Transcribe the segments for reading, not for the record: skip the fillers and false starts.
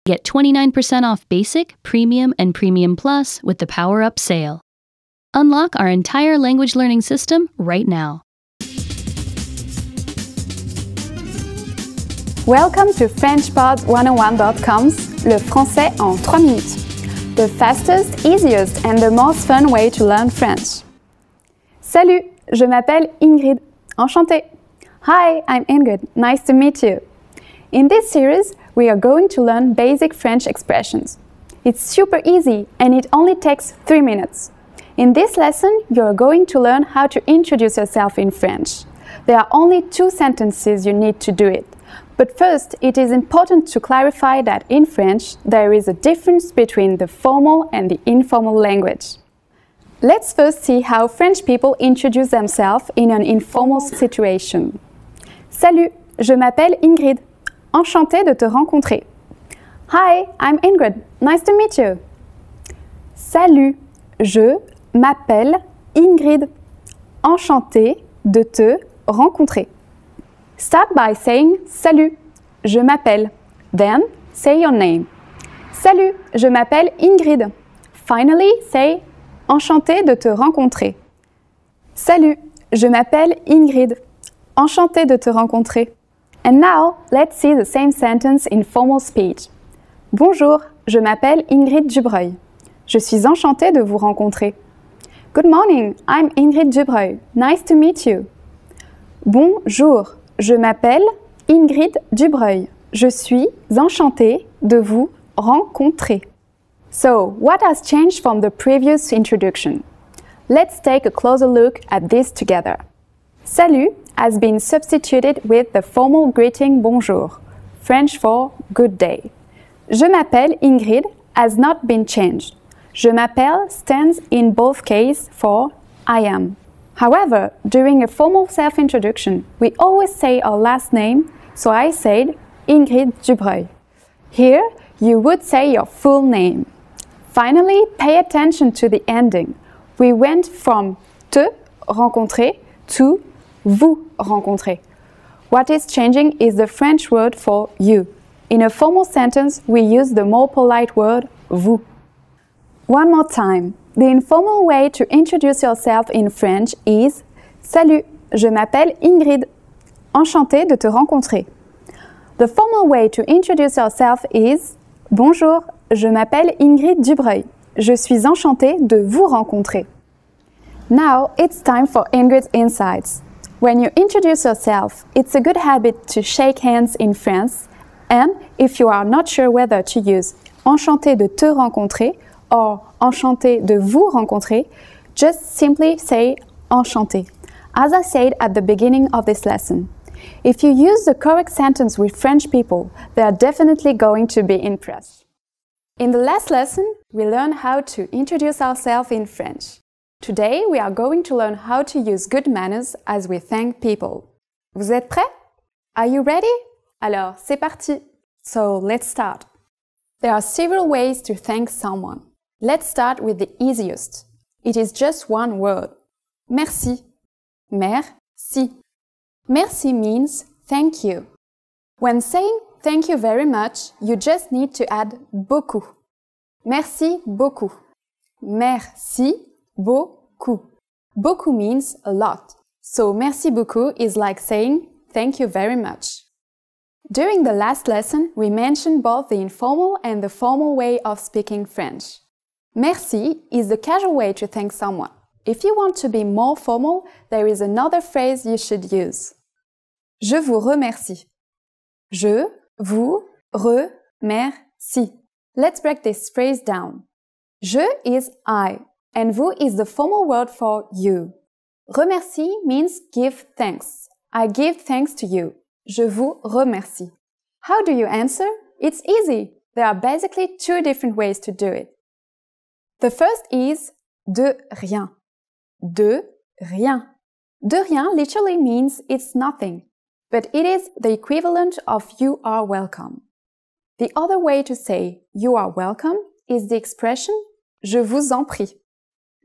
Get 29% off Basic, Premium, and Premium Plus with the Power Up sale. Unlock our entire language learning system right now. Welcome to FrenchPod101.com's Le Français en 3 minutes. The fastest, easiest and the most fun way to learn French. Salut, je m'appelle Ingrid. Enchantée. Hi, I'm Ingrid. Nice to meet you. In this series, we are going to learn basic French expressions. It's super easy and it only takes 3 minutes. In this lesson, you are going to learn how to introduce yourself in French. There are only 2 sentences you need to do it. But first, it is important to clarify that in French, there is a difference between the formal and the informal language. Let's first see how French people introduce themselves in an informal situation. Salut, je m'appelle Ingrid. Enchantée de te rencontrer. Hi, I'm Ingrid. Nice to meet you. Salut, je m'appelle Ingrid. Enchantée de te rencontrer. Start by saying salut, je m'appelle. Then say your name. Salut, je m'appelle Ingrid. Finally, say enchantée de te rencontrer. Salut, je m'appelle Ingrid. Enchantée de te rencontrer. And now, let's see the same sentence in formal speech. Bonjour, je m'appelle Ingrid Dubreuil. Je suis enchantée de vous rencontrer. Good morning, I'm Ingrid Dubreuil. Nice to meet you. Bonjour, je m'appelle Ingrid Dubreuil. Je suis enchantée de vous rencontrer. So, what has changed from the previous introduction? Let's take a closer look at this together. Salut has been substituted with the formal greeting bonjour, French for good day. Je m'appelle Ingrid has not been changed. Je m'appelle stands in both cases for I am. However, during a formal self-introduction, we always say our last name, so I said Ingrid Dubreuil. Here, you would say your full name. Finally, pay attention to the ending. We went from te rencontrer to vous rencontrer. What is changing is the French word for you. In a formal sentence, we use the more polite word vous. One more time. The informal way to introduce yourself in French is Salut, je m'appelle Ingrid. Enchantée de te rencontrer. The formal way to introduce yourself is Bonjour, je m'appelle Ingrid Dubreuil. Je suis enchantée de vous rencontrer. Now it's time for Ingrids Insights. When you introduce yourself, it's a good habit to shake hands in France, and if you are not sure whether to use enchantée de te rencontrer or enchantée de vous rencontrer, just simply say enchanté, as I said at the beginning of this lesson. If you use the correct sentence with French people, they are definitely going to be impressed. In the last lesson, we learned how to introduce ourselves in French. Today, we are going to learn how to use good manners as we thank people. Vous êtes prêts? Are you ready? Alors, c'est parti! So, let's start. There are several ways to thank someone. Let's start with the easiest. It is just one word. Merci. Merci. Merci means thank you. When saying thank you very much, you just need to add beaucoup. Merci beaucoup. Merci beaucoup. Beaucoup means a lot. So merci beaucoup is like saying thank you very much. During the last lesson, we mentioned both the informal and the formal way of speaking French. Merci is the casual way to thank someone. If you want to be more formal, there is another phrase you should use. Je vous remercie. Je vous remercie. Let's break this phrase down. Je is I, and vous is the formal word for you. Remercie means give thanks. I give thanks to you. Je vous remercie. How do you answer? It's easy. There are basically 2 different ways to do it. The first is de rien. De rien. De rien literally means it's nothing, but it is the equivalent of you are welcome. The other way to say you are welcome is the expression je vous en prie.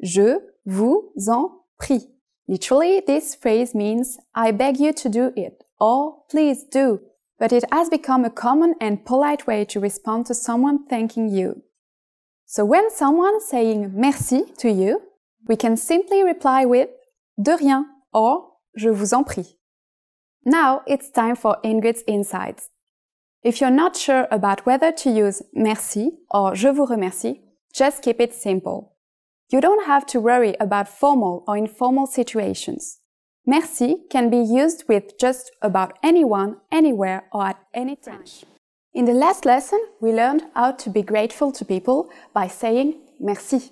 Je vous en prie. Literally, this phrase means I beg you to do it or please do. but it has become a common and polite way to respond to someone thanking you. So when someone's saying merci to you, we can simply reply with de rien or je vous en prie. Now it's time for Ingrids Insights. If you're not sure about whether to use merci or je vous remercie, just keep it simple. You don't have to worry about formal or informal situations. Merci can be used with just about anyone, anywhere, or at any time. In the last lesson, we learned how to be grateful to people by saying merci.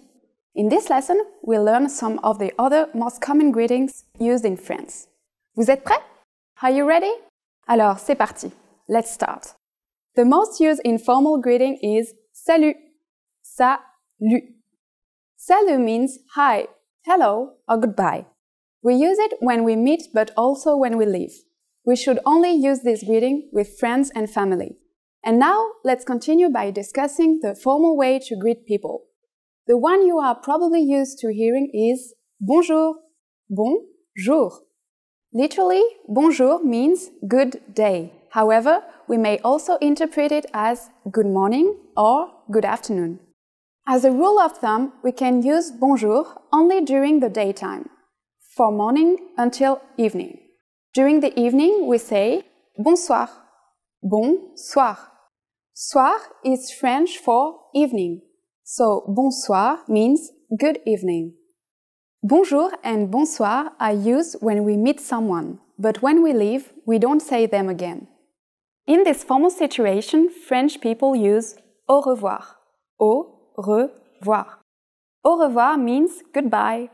In this lesson, we'll learn some of the other most common greetings used in France. Vous êtes prêts? Are you ready? Alors, c'est parti. Let's start. The most used informal greeting is salut. Salut. Salut means hi, hello, or goodbye. We use it when we meet but also when we leave. We should only use this greeting with friends and family. And now, let's continue by discussing the formal way to greet people. The one you are probably used to hearing is bonjour, bonjour. Literally, bonjour means good day. However, we may also interpret it as good morning or good afternoon. As a rule of thumb, we can use bonjour only during the daytime, from morning until evening. During the evening, we say bonsoir, bonsoir. Soir is French for evening, so bonsoir means good evening. Bonjour and bonsoir are used when we meet someone, but when we leave, we don't say them again. In this formal situation, French people use au revoir. Au revoir. Au revoir means goodbye.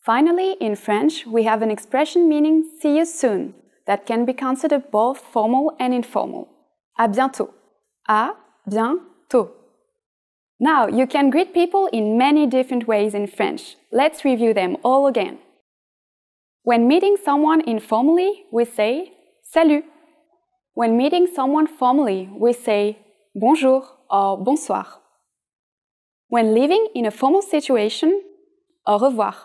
Finally, in French, we have an expression meaning see you soon that can be considered both formal and informal. À bientôt. À bientôt. Now, you can greet people in many different ways in French. Let's review them all again. When meeting someone informally, we say salut. When meeting someone formally, we say bonjour or bonsoir. When living in a formal situation, au revoir.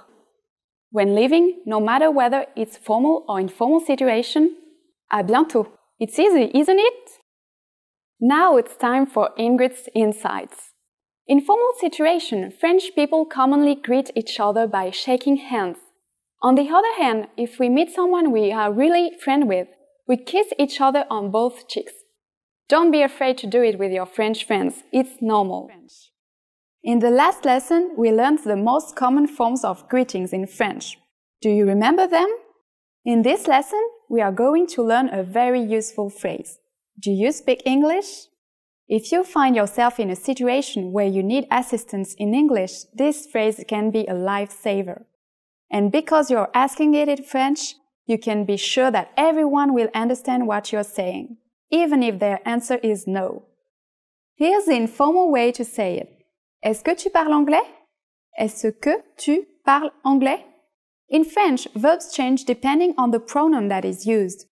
When living, no matter whether it's formal or informal situation, à bientôt. It's easy, isn't it? Now it's time for Ingrids Insights. In formal situation, French people commonly greet each other by shaking hands. On the other hand, if we meet someone we are really friends with, we kiss each other on both cheeks. Don't be afraid to do it with your French friends. It's normal. In the last lesson, we learned the most common forms of greetings in French. Do you remember them? In this lesson, we are going to learn a very useful phrase. Do you speak English? If you find yourself in a situation where you need assistance in English, this phrase can be a lifesaver. And because you're asking it in French, you can be sure that everyone will understand what you're saying, even if their answer is no. Here's the informal way to say it. Est-ce que tu parles anglais? Est-ce que tu parles anglais? In French, verbs change depending on the pronoun that is used.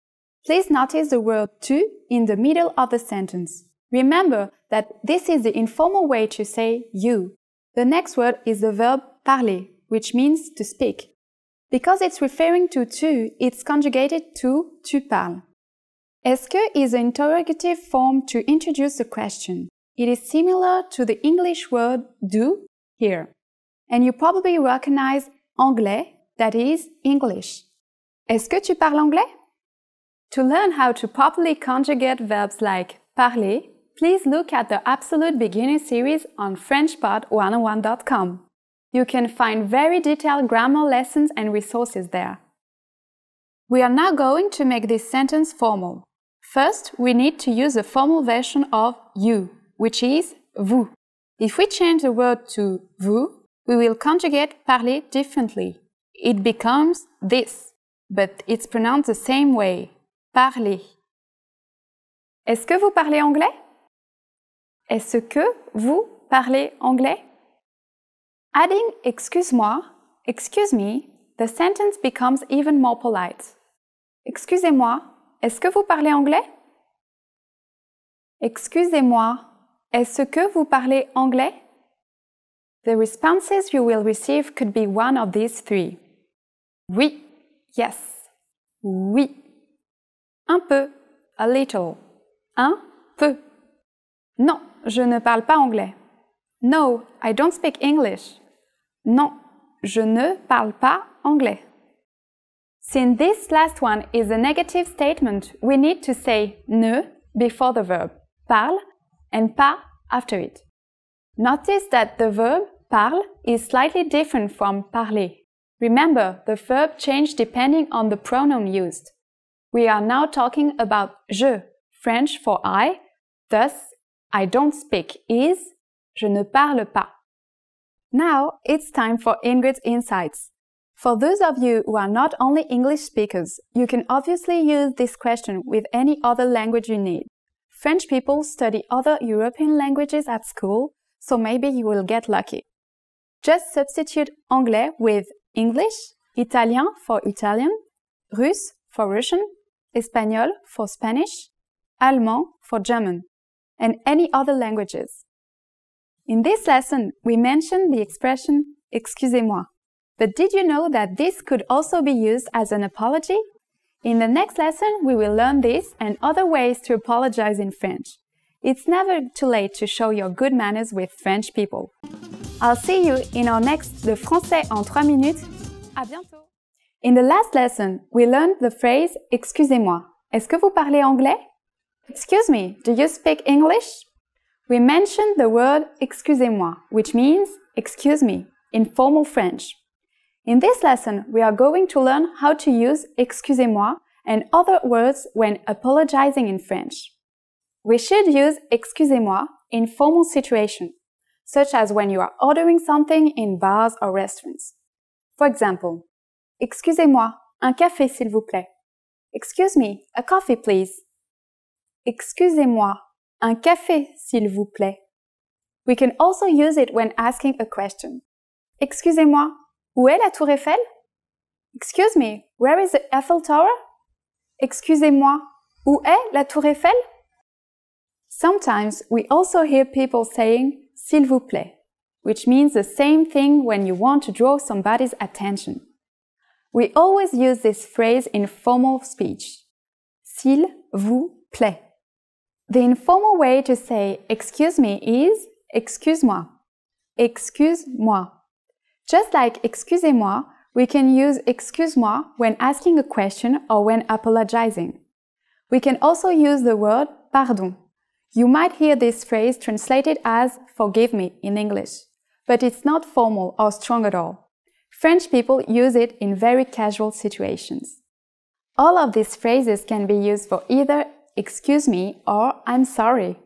Please notice the word tu in the middle of the sentence. Remember that this is the informal way to say you. The next word is the verb parler, which means to speak. Because it's referring to tu, it's conjugated to tu parles. Est-ce que is an interrogative form to introduce a question. It is similar to the English word do here. And you probably recognize anglais, that is English. Est-ce que tu parles anglais? To learn how to properly conjugate verbs like parler, please look at the Absolute Beginner series on FrenchPod101.com. You can find very detailed grammar lessons and resources there. We are now going to make this sentence formal. First, we need to use the formal version of you, which is vous. If we change the word to vous, we will conjugate parler differently. It becomes this, but it's pronounced the same way. Parler. Est-ce que vous parlez anglais? Est-ce que vous parlez anglais? Adding excuse-moi, excuse me, the sentence becomes even more polite. Excusez-moi, est-ce que vous parlez anglais? Excusez-moi, est-ce que vous parlez anglais? The responses you will receive could be one of these three. Oui, yes. Oui. Un peu, a little. Un peu. Non, je ne parle pas anglais. No, I don't speak English. Non, je ne parle pas anglais. Since this last one is a negative statement, we need to say ne before the verb parle and pas after it. Notice that the verb parle is slightly different from parler. Remember, the verb changed depending on the pronoun used. We are now talking about je, French for I, thus I don't speak is je ne parle pas. Now it's time for Ingrids Insights. For those of you who are not only English speakers, you can obviously use this question with any other language you need. French people study other European languages at school, so maybe you will get lucky. Just substitute anglais with English, italien for Italian, russe for Russian, espagnol for Spanish, allemand for German, and any other languages. In this lesson, we mentioned the expression excusez-moi. But did you know that this could also be used as an apology? In the next lesson, we will learn this and other ways to apologize in French. It's never too late to show your good manners with French people. I'll see you in our next Le Français en 3 minutes. À bientôt! In the last lesson, we learned the phrase excusez-moi. Est-ce que vous parlez anglais? Excuse me, do you speak English? We mentioned the word excusez-moi, which means excuse me, in formal French. In this lesson, we are going to learn how to use excusez-moi and other words when apologizing in French. We should use excusez-moi in formal situations, such as when you are ordering something in bars or restaurants. For example, excusez-moi, un café s'il vous plaît. Excuse me, a coffee please. Excusez-moi, un café s'il vous plaît. We can also use it when asking a question. Excusez-moi, où est la Tour Eiffel? Excuse me, where is the Eiffel Tower? Excusez-moi, où est la Tour Eiffel? Sometimes we also hear people saying s'il vous plaît, which means the same thing when you want to draw somebody's attention. We always use this phrase in formal speech. S'il vous plaît. The informal way to say excuse me is excuse-moi. Excuse-moi. Just like excusez-moi, we can use excuse-moi when asking a question or when apologizing. We can also use the word pardon. You might hear this phrase translated as forgive me in English, but it's not formal or strong at all. French people use it in very casual situations. All of these phrases can be used for either excuse me or I'm sorry.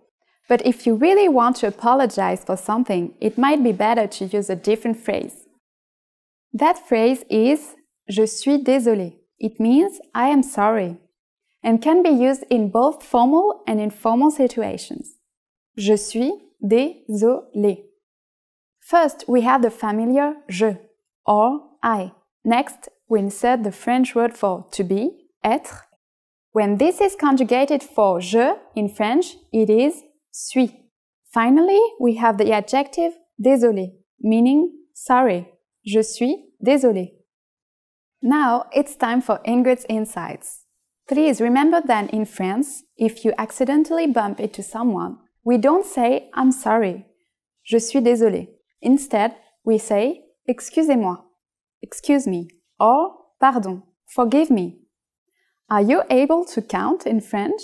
But if you really want to apologize for something, it might be better to use a different phrase. That phrase is je suis désolé. It means I am sorry and can be used in both formal and informal situations. Je suis désolé. First, we have the familiar je or I. Next, we insert the French word for to be, être. When this is conjugated for je in French, it is suis. Finally, we have the adjective désolé, meaning sorry. Je suis désolé. Now it's time for Ingrids Insights. Please remember that in France, if you accidentally bump into someone, we don't say I'm sorry. Je suis désolé. Instead, we say excusez-moi, excuse me, or pardon, forgive me. Are you able to count in French?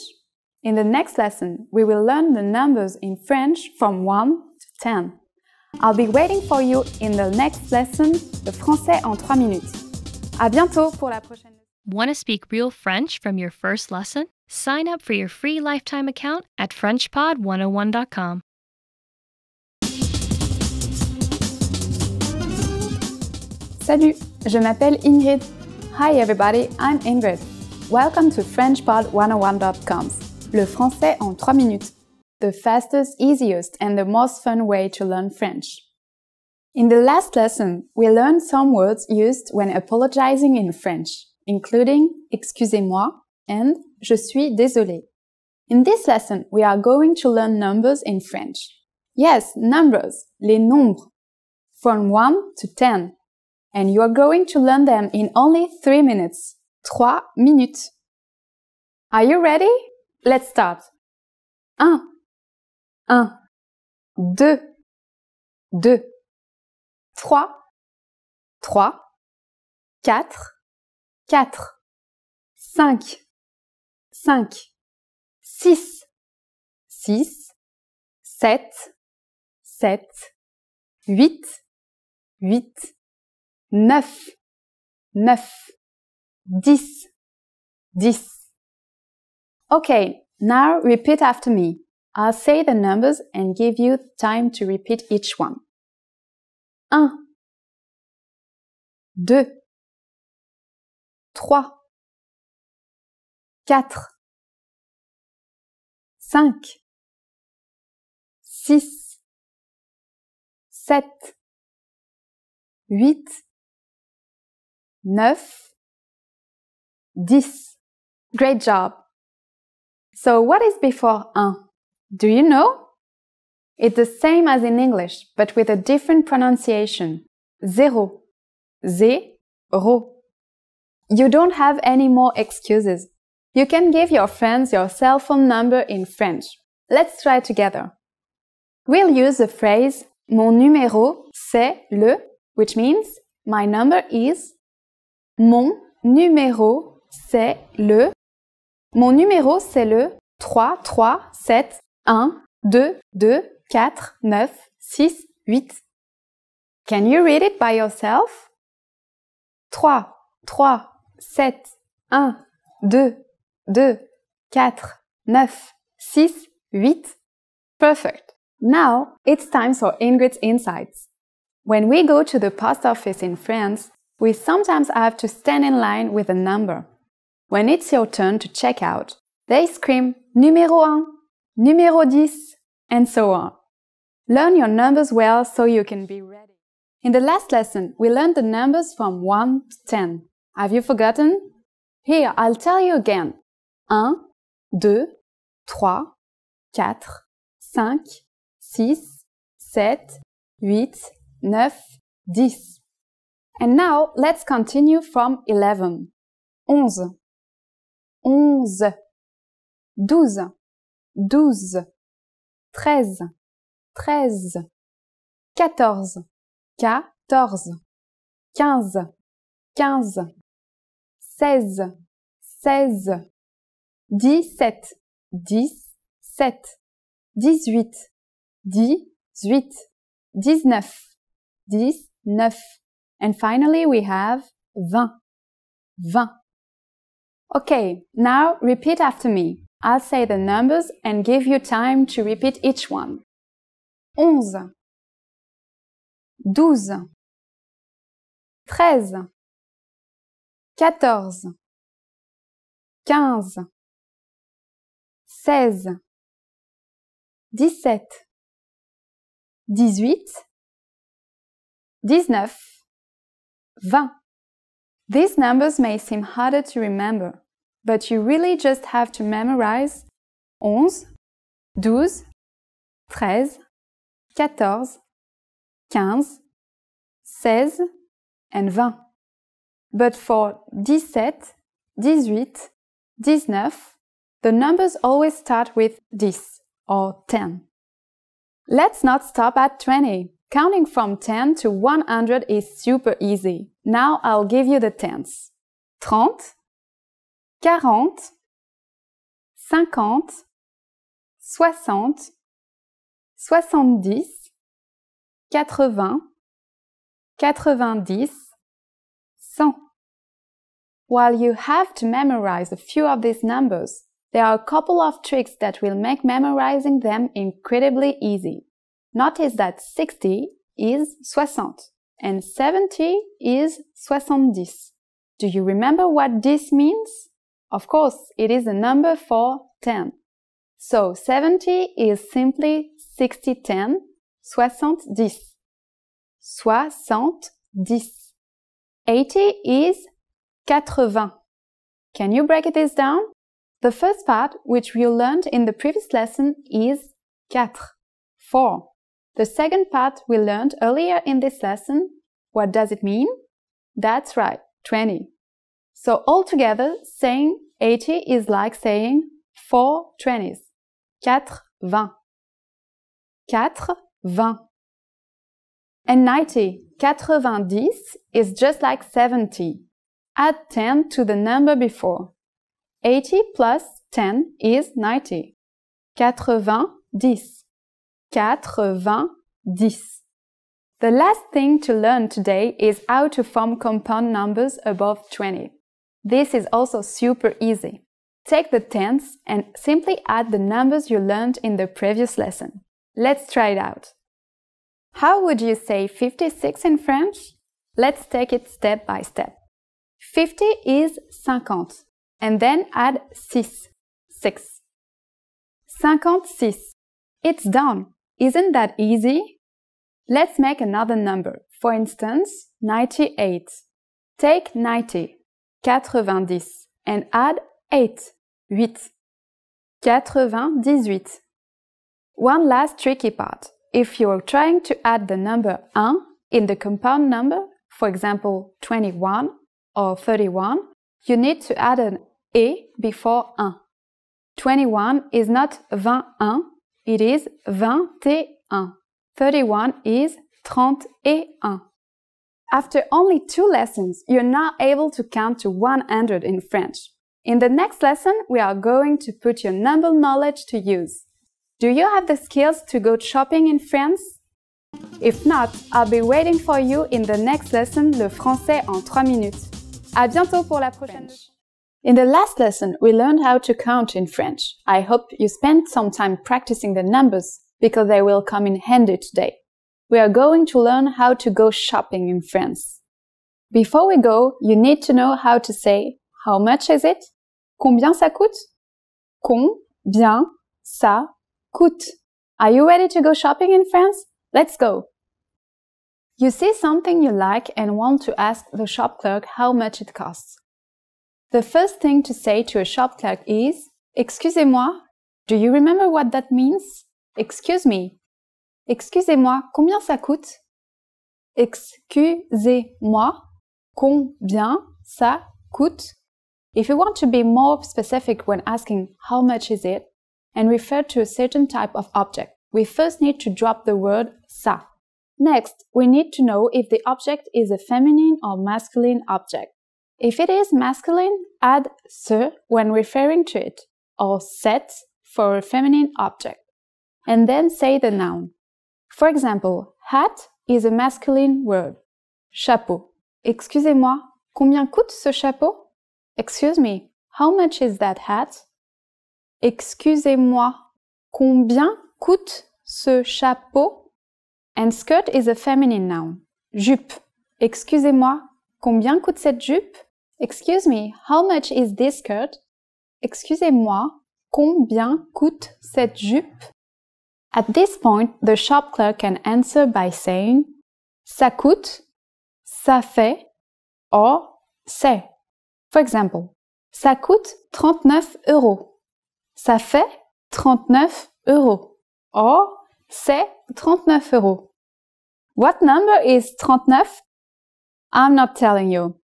In the next lesson, we will learn the numbers in French from 1 to 10. I'll be waiting for you in the next lesson, Le Français en 3 minutes. À bientôt pour la prochaine. Want to speak real French from your first lesson? Sign up for your free lifetime account at FrenchPod101.com. Salut, je m'appelle Ingrid. Hi everybody, I'm Ingrid. Welcome to FrenchPod101.com's Le Français en 3 minutes. The fastest, easiest, and the most fun way to learn French. In the last lesson, we learned some words used when apologizing in French, including excusez-moi and je suis désolé. In this lesson, we are going to learn numbers in French. Yes, numbers, les nombres, from 1 to 10. And you are going to learn them in only 3 minutes. 3 minutes. Are you ready? Let's start. 1, 1, 2, 2, 3, 3, 4, 4, 5, 5, 6, 6, 7, 7, 8, 8, 9, 9, 10, 10. Okay, now repeat after me. I'll say the numbers and give you time to repeat each one. 1, 2, 3, 4, 5, 6, 7, 8, 9, 10. Great job! So what is before 1? Do you know? It's the same as in English, but with a different pronunciation. Zéro. Zéro. You don't have any more excuses. You can give your friends your cell phone number in French. Let's try together. We'll use the phrase Mon numéro c'est le, which means my number is. Mon numéro c'est le. Mon numéro c'est le 3 3 7 1 2 2 4 9 6 8. Can you read it by yourself? 3 3 7 1 2 2 4 9 6 8. Perfect. Now it's time for Ingrids Insights. When we go to the post office in France, we sometimes have to stand in line with a number. When it's your turn to check out, they scream numéro 1, numéro 10, and so on. Learn your numbers well so you can be ready. In the last lesson, we learned the numbers from 1 to 10. Have you forgotten? Here, I'll tell you again. 1, 2, 3, 4, 5, 6, 7, 8, 9, 10. And now, let's continue from 11. 11. 11, 12, 12, 13, 13, 14, 14, 15, 15, 16, 16, 17, 17, 18, 18, 19, 19, and finally we have 20, 20. Okay, now repeat after me. I'll say the numbers and give you time to repeat each one. 11, 12, 13, 14, 15, 16, 17, 18, 19, 20. These numbers may seem harder to remember, but you really just have to memorize 11, 12, 13, 14, 15, 16, and 20. But for 17, 18, 19, the numbers always start with 10 or 10. Let's not stop at 20. Counting from 10 to 100 is super easy. Now I'll give you the tens. 30, 40, 50, 60, 70, 80, 90, 100. While you have to memorize a few of these numbers, there are a couple of tricks that will make memorizing them incredibly easy. Notice that 60 is 60 and 70 is 70. Do you remember what this means? Of course, it is a number for 10. So 70 is simply 60-10, 70. 70. 80 is 80. Can you break this down? The first part, which we learned in the previous lesson, is 4. The second part we learned earlier in this lesson. What does it mean? That's right, 20. So altogether, saying 80 is like saying 4 20s. 4 20. 4 20. And 90, 90 is just like 70. Add 10 to the number before. 80 plus 10 is 90. 90, 10. 90. The last thing to learn today is how to form compound numbers above 20. This is also super easy. Take the tens and simply add the numbers you learned in the previous lesson. Let's try it out. How would you say 56 in French? Let's take it step by step. 50 is 50, and then add 6. 56. It's done. Isn't that easy? Let's make another number. For instance, 98. Take 90, 90, and add 8, 98. One last tricky part. If you're trying to add the number 1 in the compound number, for example 21 or 31, you need to add an et before 1. 21 is not 21, it is 21. 31 is 31. After only 2 lessons, you're now able to count to 100 in French. In the next lesson, we are going to put your number knowledge to use. Do you have the skills to go shopping in France? If not, I'll be waiting for you in the next lesson, le français en 3 minutes. À bientôt pour la prochaine. In the last lesson, we learned how to count in French. I hope you spent some time practicing the numbers because they will come in handy today. We are going to learn how to go shopping in France. Before we go, you need to know how to say, how much is it? Combien ça coûte? Combien ça coûte? Are you ready to go shopping in France? Let's go! You see something you like and want to ask the shop clerk how much it costs. The first thing to say to a shop clerk is, Excusez-moi. Do you remember what that means? Excuse me. Excusez-moi, combien ça coûte? Excusez-moi, combien ça coûte? If you want to be more specific when asking how much is it and refer to a certain type of object, we first need to drop the word ça. Next, we need to know if the object is a feminine or masculine object. If it is masculine, add ce when referring to it, or cette for a feminine object, and then say the noun. For example, hat is a masculine word. Chapeau. Excusez-moi, combien coûte ce chapeau? Excuse me, how much is that hat? Excusez-moi, combien coûte ce chapeau? And skirt is a feminine noun. Jupe. Excusez-moi, combien coûte cette jupe? Excuse me, how much is this skirt? Excusez-moi, combien coûte cette jupe? At this point, the shop clerk can answer by saying ça coûte, ça fait, or c'est. For example, ça coûte 39 €. Ça fait 39 €. Or, c'est 39 €. What number is 39? I'm not telling you.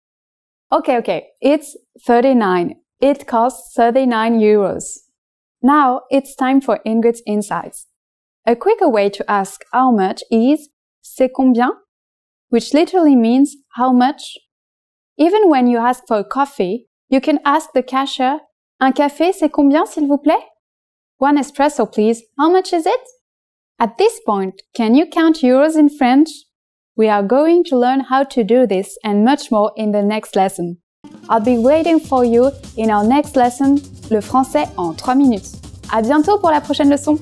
Okay, it's 39. It costs 39 €. Now it's time for Ingrids Insights. A quicker way to ask how much is c'est combien, which literally means how much. Even when you ask for a coffee, you can ask the cashier, un café c'est combien s'il vous plaît? One espresso please, how much is it? At this point, can you count euros in French? We are going to learn how to do this and much more in the next lesson. I'll be waiting for you in our next lesson, le français en 3 minutes. À bientôt pour la prochaine leçon!